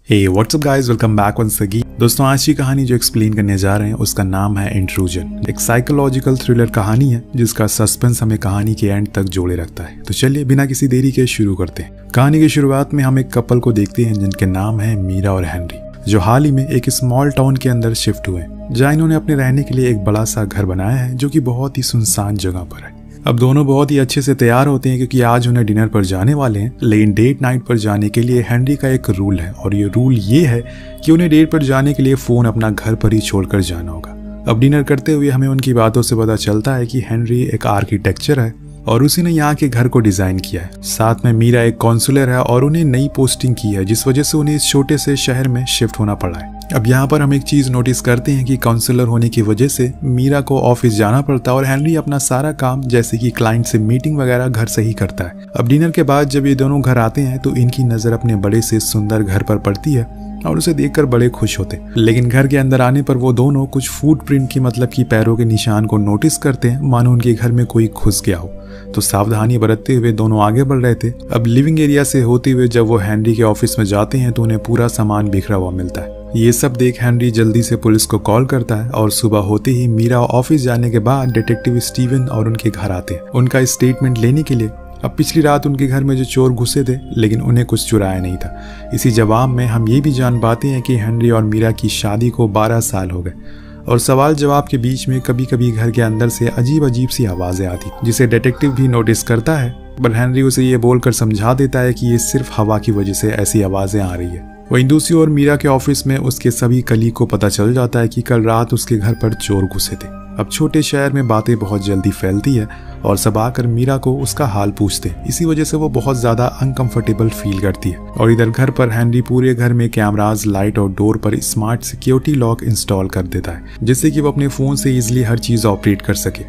हे what's up guys, welcome back once again. दोस्तों, आज की कहानी जो एक्सप्लेन करने जा रहे हैं उसका नाम है इंट्रूजन। एक साइकोलॉजिकल थ्रिलर कहानी है जिसका सस्पेंस हमें कहानी के एंड तक जोड़े रखता है। तो चलिए बिना किसी देरी के शुरू करते हैं। कहानी की शुरुआत में हम एक कपल को देखते हैं जिनके नाम है मीरा और हेनरी, जो हाल ही में एक स्मॉल टाउन के अंदर शिफ्ट हुए, जहाँ इन्होंने अपने रहने के लिए एक बड़ा सा घर बनाया है जो कि बहुत ही सुनसान जगह पर है। अब दोनों बहुत ही अच्छे से तैयार होते हैं क्योंकि आज उन्हें डिनर पर जाने वाले हैं। लेकिन डेट नाइट पर जाने के लिए हेनरी का एक रूल है और ये रूल ये है कि उन्हें डेट पर जाने के लिए फ़ोन अपना घर पर ही छोड़कर जाना होगा। अब डिनर करते हुए हमें उनकी बातों से पता चलता है कि हेनरी एक आर्किटेक्चर है और उसी ने यहाँ के घर को डिज़ाइन किया है। साथ में मीरा एक काउंसलर है और उन्हें नई पोस्टिंग की है जिस वजह से उन्हें इस छोटे से शहर में शिफ्ट होना पड़ा है। अब यहाँ पर हम एक चीज़ नोटिस करते हैं कि काउंसलर होने की वजह से मीरा को ऑफिस जाना पड़ता है और हेनरी अपना सारा काम जैसे कि क्लाइंट से मीटिंग वगैरह घर से ही करता है। अब डिनर के बाद जब ये दोनों घर आते हैं तो इनकी नज़र अपने बड़े से सुंदर घर पर पड़ती है और उसे देखकर बड़े खुश होते हैं। लेकिन घर के अंदर आने पर वो दोनों कुछ फुटप्रिंट की मतलब कि पैरों के निशान को नोटिस करते हैं, मानो उनके घर में कोई घुस गया हो। तो सावधानी बरतते हुए दोनों आगे बढ़ रहे थे। अब लिविंग एरिया से होते हुए जब वो हेनरी के ऑफिस में जाते हैं तो उन्हें पूरा सामान बिखरा हुआ मिलता है। ये सब देख हेनरी जल्दी से पुलिस को कॉल करता है और सुबह होते ही मीरा ऑफिस जाने के बाद डिटेक्टिव स्टीवन और उनके घर आते हैं उनका स्टेटमेंट लेने के लिए। अब पिछली रात उनके घर में जो चोर घुसे थे लेकिन उन्हें कुछ चुराया नहीं था। इसी जवाब में हम ये भी जान पाते हैं कि हेनरी और मीरा की शादी को 12 साल हो गए और सवाल जवाब के बीच में कभी कभी घर के अंदर से अजीब अजीब सी आवाज़ें आती जिसे डिटेक्टिव भी नोटिस करता है। पर हेनरी उसे ये बोलकर समझा देता है कि ये सिर्फ हवा की वजह से ऐसी आवाज़ें आ रही है। वहीं दूसरी ओर मीरा के ऑफिस में उसके सभी कलीग को पता चल जाता है कि कल रात उसके घर पर चोर घुसे थे। अब छोटे शहर में बातें बहुत जल्दी फैलती है और सब आकर मीरा को उसका हाल पूछते हैं। इसी वजह से वो बहुत ज़्यादा अनकंफर्टेबल फील करती है। और इधर घर पर हेनरी पूरे घर में कैमराज, लाइट और डोर पर स्मार्ट सिक्योरिटी लॉक इंस्टॉल कर देता है जिससे कि वो अपने फ़ोन से ईजिली हर चीज़ ऑपरेट कर सके।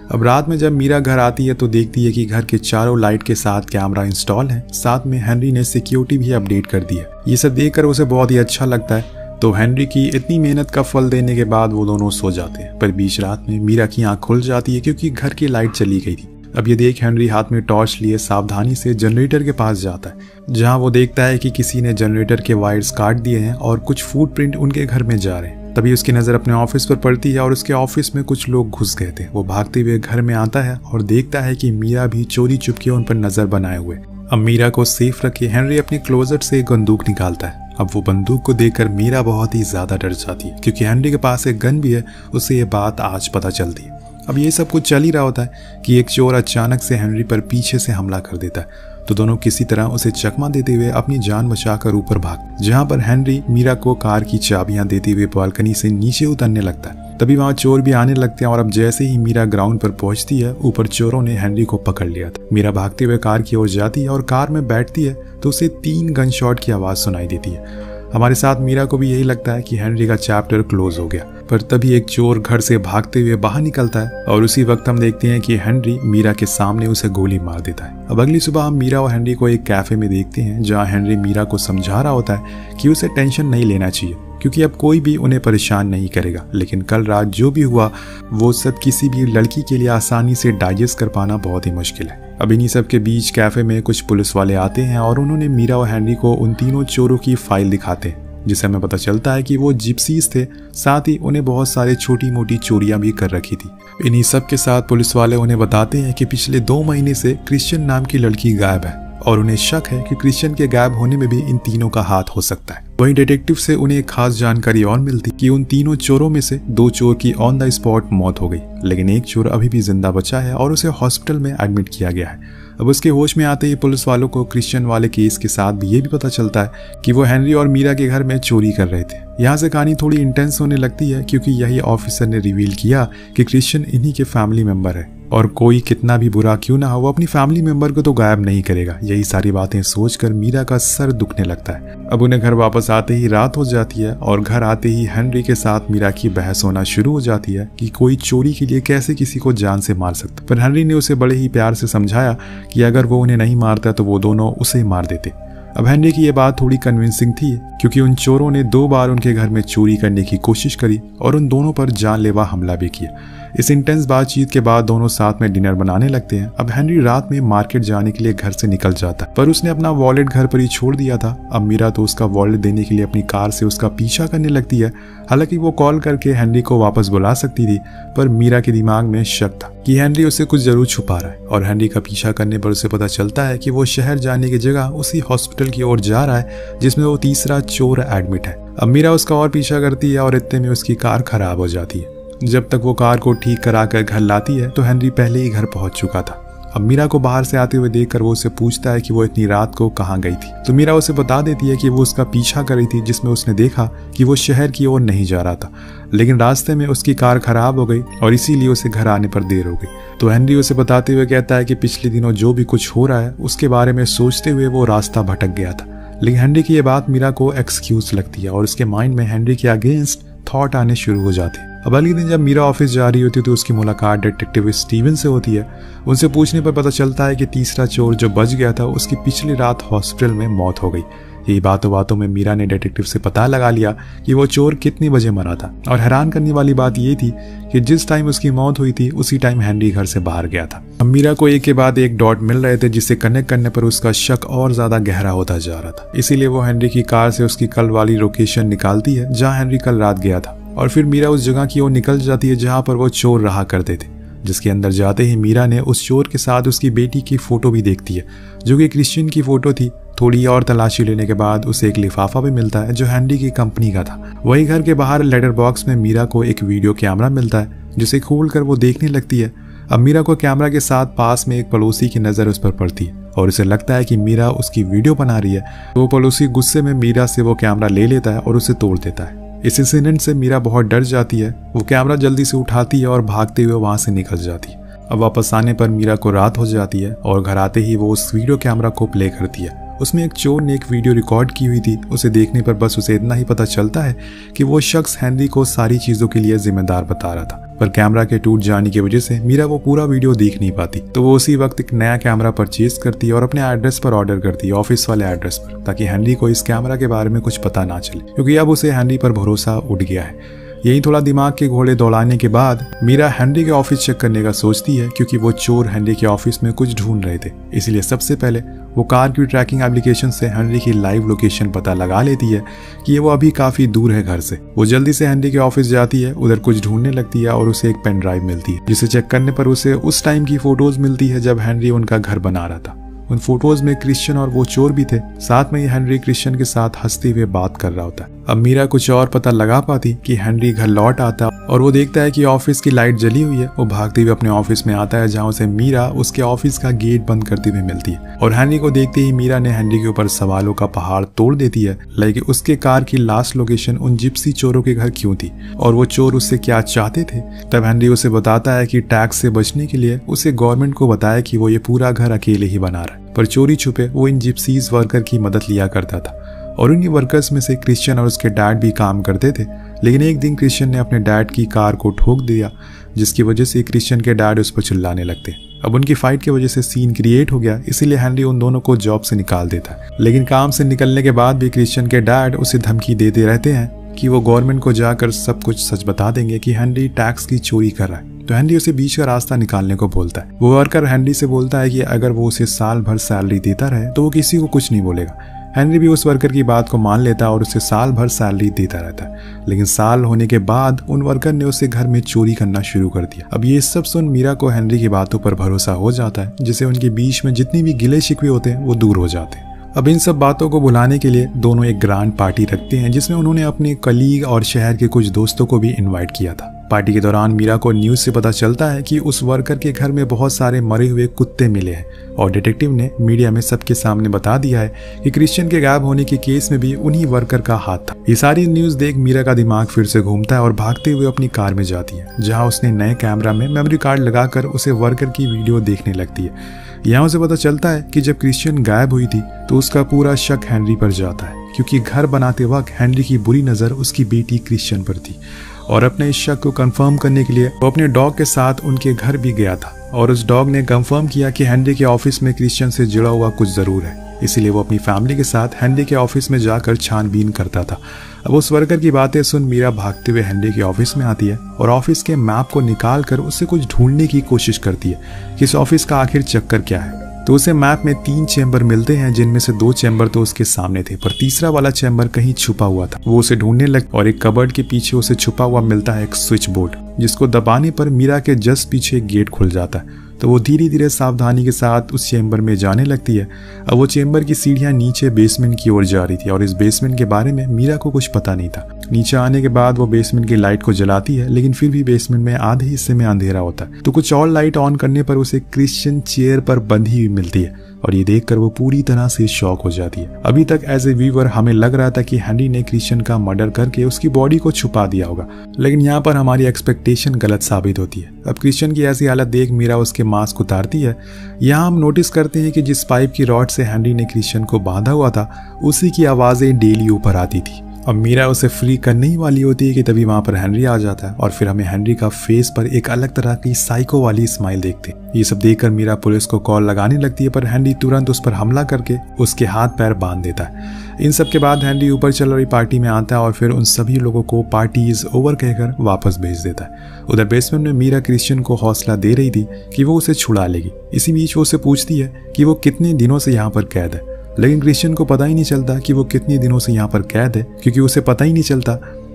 अब रात में जब मीरा घर आती है तो देखती है कि घर के चारों लाइट के साथ कैमरा इंस्टॉल है, साथ में हेनरी ने सिक्योरिटी भी अपडेट कर दी है। ये सब देखकर उसे बहुत ही अच्छा लगता है। तो हेनरी की इतनी मेहनत का फल देने के बाद वो दोनों सो जाते हैं। पर बीच रात में मीरा की आंख खुल जाती है क्योंकि घर की लाइट चली गई थी। अब ये देख हेनरी हाथ में टॉर्च लिए सावधानी से जनरेटर के पास जाता है जहाँ वो देखता है कि किसी ने जनरेटर के वायर्स काट दिए हैं और कुछ फुटप्रिंट उनके घर में जा रहे हैं। तभी उसकी नज़र अपने ऑफिस पर पड़ती है और उसके ऑफिस में कुछ लोग घुस गए थे। वो भागते हुए घर में आता है और देखता है कि मीरा भी चोरी चुपके उन पर नजर बनाए हुए। अब मीरा को सेफ रखे हेनरी अपने क्लोजेट से एक बंदूक निकालता है। अब वो बंदूक को देखकर मीरा बहुत ही ज्यादा डर जाती है क्योंकि हेनरी के पास एक गन भी है। उसे ये बात आज पता चलती है। अब ये सब कुछ चल ही रहा होता है कि एक चोर अचानक से हेनरी पर पीछे से हमला कर देता है। तो दोनों किसी तरह उसे चकमा देते हुए अपनी जान बचाकर ऊपर भाग, जहाँ पर हेनरी मीरा को कार की चाबियां देते हुए बालकनी से नीचे उतरने लगता है। तभी वहाँ चोर भी आने लगते हैं और अब जैसे ही मीरा ग्राउंड पर पहुंचती है ऊपर चोरों ने हेनरी को पकड़ लिया था। मीरा भागते हुए कार की ओर जाती है और कार में बैठती है तो उसे 3 गन शॉट की आवाज़ सुनाई देती है। हमारे साथ मीरा को भी यही लगता है कि हेनरी का चैप्टर क्लोज हो गया। पर तभी एक चोर घर से भागते हुए बाहर निकलता है और उसी वक्त हम देखते हैं कि हेनरी मीरा के सामने उसे गोली मार देता है। अब अगली सुबह हम मीरा और हेनरी को एक कैफे में देखते हैं जहां हेनरी मीरा को समझा रहा होता है कि उसे टेंशन नहीं लेना चाहिए क्योंकि अब कोई भी उन्हें परेशान नहीं करेगा। लेकिन कल रात जो भी हुआ वो सब किसी भी लड़की के लिए आसानी से डाइजेस्ट कर पाना बहुत ही मुश्किल है। अब इन्हीं सब के बीच कैफे में कुछ पुलिस वाले आते हैं और उन्होंने मीरा और हेनरी को उन तीनों चोरों की फाइल दिखाते हैं जिससे हमें पता चलता है कि वो जिप्सीज थे, साथ ही उन्हें बहुत सारे छोटी मोटी चोरियां भी कर रखी थी। इन्हीं सब के साथ पुलिस वाले उन्हें बताते हैं कि पिछले 2 महीने से क्रिश्चियन नाम की लड़की गायब है और उन्हें शक है कि क्रिश्चियन के गायब होने में भी इन तीनों का हाथ हो सकता है। वहीं डिटेक्टिव से उन्हें एक खास जानकारी और मिलती कि उन तीनों चोरों में से 2 चोर की ऑन द स्पॉट मौत हो गई, लेकिन एक चोर अभी भी जिंदा बचा है और उसे हॉस्पिटल में एडमिट किया गया है। अब उसके होश में आते ही पुलिस वालों को क्रिश्चियन वाले केस के साथ भी ये भी पता चलता है कि वो हेनरी और मीरा के घर में चोरी कर रहे थे। यहाँ से कहानी थोड़ी इंटेंस होने लगती है क्योंकि यही ऑफिसर ने रिवील किया कि क्रिश्चियन इन्हीं के फैमिली मेंबर है और कोई कितना भी बुरा क्यों ना हो वो अपनी फैमिली मेंबर को तो गायब नहीं करेगा। यही सारी बातें सोचकर मीरा का सर दुखने लगता है। अब उन्हें घर वापस आते ही रात हो जाती है और घर आते ही हेनरी के साथ मीरा की बहस होना शुरू हो जाती है कि कोई चोरी के लिए कैसे किसी को जान से मार सकता। पर हेनरी ने उसे बड़े ही प्यार से समझाया कि अगर वो उन्हें नहीं मारता तो वो दोनों उसे मार देते। अब हेनरी की ये बात थोड़ी कन्विंसिंग थी क्योंकि उन चोरों ने 2 बार उनके घर में चोरी करने की कोशिश करी और उन दोनों पर जानलेवा हमला भी किया। इस इंटेंस बातचीत के बाद दोनों साथ में डिनर बनाने लगते हैं। अब हेनरी रात में मार्केट जाने के लिए घर से निकल जाता है, पर उसने अपना वॉलेट घर पर ही छोड़ दिया था। अब मीरा तो उसका वॉलेट देने के लिए अपनी कार से उसका पीछा करने लगती है। हालांकि वो कॉल करके हेनरी को वापस बुला सकती थी, पर मीरा के दिमाग में शक था कि हेनरी उससे कुछ जरूर छुपा रहा है। और हेनरी का पीछा करने पर उसे पता चलता है कि वो शहर जाने की जगह उसी हॉस्पिटल की ओर जा रहा है जिसमें वो तीसरा चोर एडमिट है। अब मीरा उसका और पीछा करती है और इतने में उसकी कार खराब हो जाती है। जब तक वो कार को ठीक करा कर घर लाती है तो हेनरी पहले ही घर पहुंच चुका था। अब मीरा को बाहर से आते हुए देखकर वो उससे पूछता है कि वो इतनी रात को कहाँ गई थी, तो मीरा उसे बता देती है कि वो उसका पीछा कर रही थी, जिसमें उसने देखा कि वो शहर की ओर नहीं जा रहा था, लेकिन रास्ते में उसकी कार खराब हो गई और इसीलिए उसे घर आने पर देर हो गई। तो हेनरी उसे बताते हुए कहता है कि पिछले दिनों जो भी कुछ हो रहा है उसके बारे में सोचते हुए वो रास्ता भटक गया था। लेकिन हेनरी की ये बात मीरा को एक्सक्यूज लगती है और उसके माइंड में हेनरी के अगेंस्ट थॉट आने शुरू हो जाते हैं। अब अगले दिन जब मीरा ऑफिस जा रही होती है तो उसकी मुलाकात डिटेक्टिव स्टीवन से होती है। उनसे पूछने पर पता चलता है कि तीसरा चोर जो बच गया था उसकी पिछली रात हॉस्पिटल में मौत हो गई। यही बातों बातों में मीरा ने डिटेक्टिव से पता लगा लिया कि वो चोर कितने बजे मरा था। और हैरान करने वाली बात ये थी कि जिस टाइम उसकी मौत हुई थी उसी टाइम हेनरी घर से बाहर गया था। अब मीरा को एक के बाद एक डॉट मिल रहे थे जिसे कनेक्ट करने पर उसका शक और ज्यादा गहरा होता जा रहा था। इसीलिए वो हेनरी की कार से उसकी कल वाली लोकेशन निकालती है जहाँ हेनरी कल रात गया था। और फिर मीरा उस जगह की ओर निकल जाती है जहाँ पर वो चोर रहा करते थे, जिसके अंदर जाते ही मीरा ने उस चोर के साथ उसकी बेटी की फोटो भी देखती है जो कि क्रिश्चियन की फोटो थी। थोड़ी और तलाशी लेने के बाद उसे एक लिफाफा भी मिलता है जो हेनरी की कंपनी का था। वही घर के बाहर लेटर बॉक्स में मीरा को एक वीडियो कैमरा मिलता है जिसे खोलकर वो देखने लगती है। अब मीरा को कैमरा के साथ पास में एक पड़ोसी की नजर उस पर पड़ती है और उसे लगता है कि मीरा उसकी वीडियो बना रही है। तो वो पड़ोसी गुस्से में मीरा से वो कैमरा ले लेता है और उसे तोड़ देता है। इस इंसिडेंट से मीरा बहुत डर जाती है। वो कैमरा जल्दी से उठाती है और भागते हुए वहां से निकल जाती है। अब वापस आने पर मीरा को रात हो जाती है और घर आते ही वो उस वीडियो कैमरा को प्ले करती है। उसमें एक चोर ने एक वीडियो रिकॉर्ड की हुई थी। उसे देखने पर बस उसे इतना ही पता चलता है कि वो शख्स हेनरी को सारी चीजों के लिए जिम्मेदार बता रहा था, पर कैमरा के टूट जाने की वजह से मीरा वो पूरा वीडियो देख नहीं पाती। तो वो उसी वक्त एक नया कैमरा परचेज करती है और अपने एड्रेस पर ऑर्डर करती है, ऑफिस वाले एड्रेस पर, ताकि हेनरी को इस कैमरा के बारे में कुछ पता ना चले, क्योंकि अब उसे हेनरी पर भरोसा उठ गया है। यही थोड़ा दिमाग के घोड़े दौड़ाने के बाद मीरा हेनरी के ऑफिस चेक करने का सोचती है, क्योंकि वो चोर हेनरी के ऑफिस में कुछ ढूंढ रहे थे। इसलिए सबसे पहले वो कार की ट्रैकिंग एप्लीकेशन से हेनरी की लाइव लोकेशन पता लगा लेती है कि वो अभी काफी दूर है घर से। वो जल्दी से हेनरी के ऑफिस जाती है, उधर कुछ ढूंढने लगती है और उसे एक पेन ड्राइव मिलती है, जिसे चेक करने पर उसे उस टाइम की फोटोज मिलती है जब हेनरी उनका घर बना रहा था। उन फोटोज में क्रिश्चियन और वो चोर भी थे। साथ में ही हेनरी क्रिश्चियन के साथ हंसते हुए बात कर रहा होता है। अब मीरा कुछ और पता लगा पाती कि हेनरी घर लौट आता और वो देखता है कि ऑफिस की लाइट जली हुई है। वो भागते हुए अपने ऑफिस में आता है जहाँ उसे मीरा उसके ऑफिस का गेट बंद करते हुए मिलती है। और हेनरी को देखते ही मीरा ने हेनरी के ऊपर सवालों का पहाड़ तोड़ देती है, लेकिन उसके कार की लास्ट लोकेशन उन जिप्सी चोरों के घर क्यों थी और वो चोर उससे क्या चाहते थे। तब हेनरी उसे बताता है कि टैक्स से बचने के लिए उसे गवर्नमेंट को बताया कि वो ये पूरा घर अकेले ही बना रहा है, पर चोरी छुपे वो इन जिप्सीज वर्कर की मदद लिया करता था। और उन्हीं वर्कर्स में से क्रिश्चियन और उसके डैड भी काम करते थे। लेकिन एक दिन क्रिश्चियन ने अपने डैड की कार को ठोक दिया, जिसकी वजह से क्रिश्चियन के डैड उस पर चिल्लाने लगते। अब उनकी फाइट की वजह से सीन क्रिएट हो गया, इसीलिए हेनरी उन दोनों को जॉब से निकाल देता है। लेकिन काम से निकलने के बाद भी क्रिश्चियन के डैड उसे धमकी देते रहते हैं कि वो गवर्नमेंट को जाकर सब कुछ सच बता देंगे कि हेनरी टैक्स की चोरी कर रहा है। तो हेनरी उसे बीच का रास्ता निकालने को बोलता है। वो वर्कर हेनरी से बोलता है कि अगर वो उसे साल भर सैलरी देता रहे तो वो किसी को कुछ नहीं बोलेगा। हेनरी भी उस वर्कर की बात को मान लेता है और उसे साल भर सैलरी देता रहता है। लेकिन साल होने के बाद उन वर्कर ने उसे घर में चोरी करना शुरू कर दिया। अब ये सब सुन मीरा को हेनरी की बातों पर भरोसा हो जाता है, जिससे उनके बीच में जितनी भी गिले शिकवे होते हैं वो दूर हो जाते हैं। अब इन सब बातों को भुलाने के लिए दोनों एक ग्रांड पार्टी रखते हैं, जिसमें उन्होंने अपने कलीग और शहर के कुछ दोस्तों को भी इनवाइट किया था। पार्टी के दौरान मीरा को न्यूज से पता चलता है कि उस वर्कर के घर में बहुत सारे मरे हुए कुत्ते मिले हैं और डिटेक्टिव ने मीडिया में सबके सामने बता दिया है कि क्रिश्चियन के गायब होने के केस में भी उन्हीं वर्कर का हाथ था। ये सारी न्यूज देख मीरा का दिमाग फिर से घूमता है और भागते हुए अपनी कार में जाती है, जहां उसने नए कैमरा में मेमोरी कार्ड लगाकर उसे वर्कर की वीडियो देखने लगती है। यहाँ उसे पता चलता है कि जब क्रिश्चियन गायब हुई थी तो उसका पूरा शक हेनरी पर जाता है, क्योंकि घर बनाते वक्त हेनरी की बुरी नजर उसकी बेटी क्रिश्चियन पर थी। और अपने इस शक को कंफर्म करने के लिए वो अपने डॉग के साथ उनके घर भी गया था और उस डॉग ने कंफर्म किया कि हेनरी के ऑफिस में क्रिश्चियन से जुड़ा हुआ कुछ जरूर है। इसीलिए वो अपनी फैमिली के साथ हेनरी के ऑफिस में जाकर छानबीन करता था। अब उस वर्कर की बातें सुन मीरा भागते हुए हेनरी के ऑफिस में आती है और ऑफिस के मैप को निकाल कर उससे कुछ ढूंढने की कोशिश करती है कि इस ऑफिस का आखिर चक्कर क्या है। तो उसे मैप में 3 चैम्बर मिलते हैं, जिनमें से 2 चैम्बर तो उसके सामने थे, पर तीसरा वाला चैम्बर कहीं छुपा हुआ था। वो उसे ढूंढने लग और एक कबर्ड के पीछे उसे छुपा हुआ मिलता है एक स्विच बोर्ड, जिसको दबाने पर मीरा के जस्ट पीछे एक गेट खुल जाता है। तो वो धीरे धीरे सावधानी के साथ उस चेंबर में जाने लगती है। अब वो चेंबर की सीढ़ियां नीचे बेसमेंट की ओर जा रही थी और इस बेसमेंट के बारे में मीरा को कुछ पता नहीं था। नीचे आने के बाद वो बेसमेंट की लाइट को जलाती है, लेकिन फिर भी बेसमेंट में आधे हिस्से में अंधेरा होता है। तो कुछ और लाइट ऑन करने पर उसे क्रिश्चियन चेयर पर बंधी हुई मिलती है और ये देखकर वो पूरी तरह से शॉक हो जाती है। अभी तक एज ए व्यूअर हमें लग रहा था कि हेनरी ने क्रिश्चियन का मर्डर करके उसकी बॉडी को छुपा दिया होगा, लेकिन यहाँ पर हमारी एक्सपेक्टेशन गलत साबित होती है। अब क्रिश्चियन की ऐसी हालत देख मीरा उसके मास्क उतारती है। यहाँ हम नोटिस करते हैं कि जिस पाइप की रॉड से हेनरी ने क्रिश्चियन को बांधा हुआ था, उसी की आवाजें डेली ऊपर आती थी। अब मीरा उसे फ्री करने ही वाली होती है कि तभी वहां पर हेनरी आ जाता है और फिर हमें हेनरी का फेस पर एक अलग तरह की साइको वाली स्माइल देखते हैं। ये सब देखकर मीरा पुलिस को कॉल लगाने लगती है, पर हेनरी तुरंत उस पर हमला करके उसके हाथ पैर बांध देता है। इन सब के बाद हेनरी ऊपर चल रही पार्टी में आता है और फिर उन सभी लोगों को पार्टी इज ओवर कहकर वापस भेज देता है। उधर बेसमेंट में मीरा क्रिश्चियन को हौसला दे रही थी कि वो उसे छुड़ा लेगी। इसी बीच वो उसे पूछती है कि वो कितने दिनों से यहाँ पर कैद है, लेकिन क्रिश्चियन को पता ही नहीं चलता कि वो कितने दिनों से यहाँ पर कैद है, क्योंकि उसे पता ही नहीं चलता,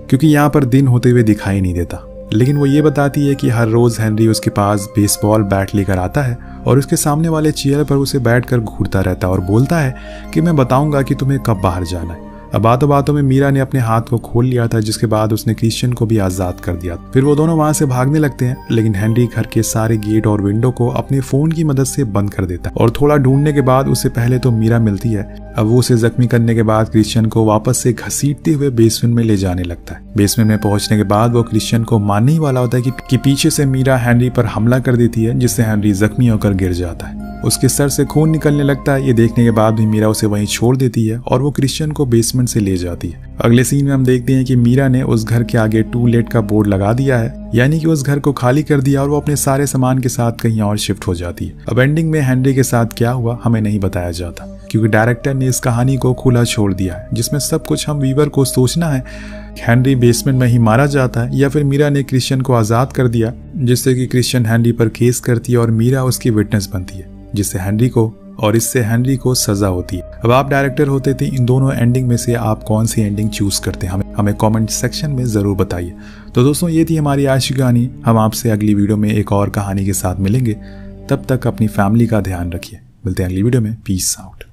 क्योंकि यहाँ पर दिन होते हुए दिखाई नहीं देता। लेकिन वो ये बताती है कि हर रोज हेनरी उसके पास बेसबॉल बैट लेकर आता है और उसके सामने वाले चेयर पर उसे बैठकर घूरता रहता है और बोलता है कि मैं बताऊंगा कि तुम्हें कब बाहर जाना है। अब बातों बातों में मीरा ने अपने हाथ को खोल लिया था, जिसके बाद उसने क्रिश्चियन को भी आजाद कर दिया। फिर वो दोनों वहां से भागने लगते हैं, लेकिन हेनरी घर के सारे गेट और विंडो को अपने फोन की मदद से बंद कर देता है और थोड़ा ढूंढने के बाद उसे पहले तो मीरा मिलती है। अब वो उसे जख्मी करने के बाद क्रिश्चियन को वापस से घसीटते हुए बेसमेंट में ले जाने लगता है। बेसमेंट में पहुंचने के बाद वो क्रिश्चियन को मारने ही वाला होता है कि पीछे से मीरा हेनरी पर हमला कर देती है, जिससे हेनरी जख्मी होकर गिर जाता है। उसके सर से खून निकलने लगता है। ये देखने के बाद भी मीरा उसे वहीं छोड़ देती है और वो क्रिश्चियन को बेसमेंट से ले जाती है। अगले सीन में हम देखते हैं कि मीरा ने उस घर के आगे टू लेट का बोर्ड लगा दिया है, यानी कि उस घर को खाली कर दिया और वो अपने सारे सामान के साथ कहीं और शिफ्ट हो जाती है। अब एंडिंग में हेनरी के साथ क्या हुआ हमें नहीं बताया जाता, क्योंकि डायरेक्टर ने इस कहानी को खुला छोड़ दिया है, जिसमें सब कुछ हम व्यूअर को सोचना है। हेनरी बेसमेंट में ही मारा जाता है या फिर मीरा ने क्रिश्चियन को आजाद कर दिया, जिससे कि क्रिश्चियन हेनरी पर केस करती है और मीरा उसकी विटनेस बनती है, जिससे हेनरी को सजा होती है। अब आप डायरेक्टर होते थे, इन दोनों एंडिंग में से आप कौन सी एंडिंग चूज करते हैं हमें कमेंट सेक्शन में जरूर बताइए। तो दोस्तों ये थी हमारी आज की कहानी। हम आपसे अगली वीडियो में एक और कहानी के साथ मिलेंगे। तब तक अपनी फैमिली का ध्यान रखिए। मिलते हैं अगली वीडियो में। Peace out.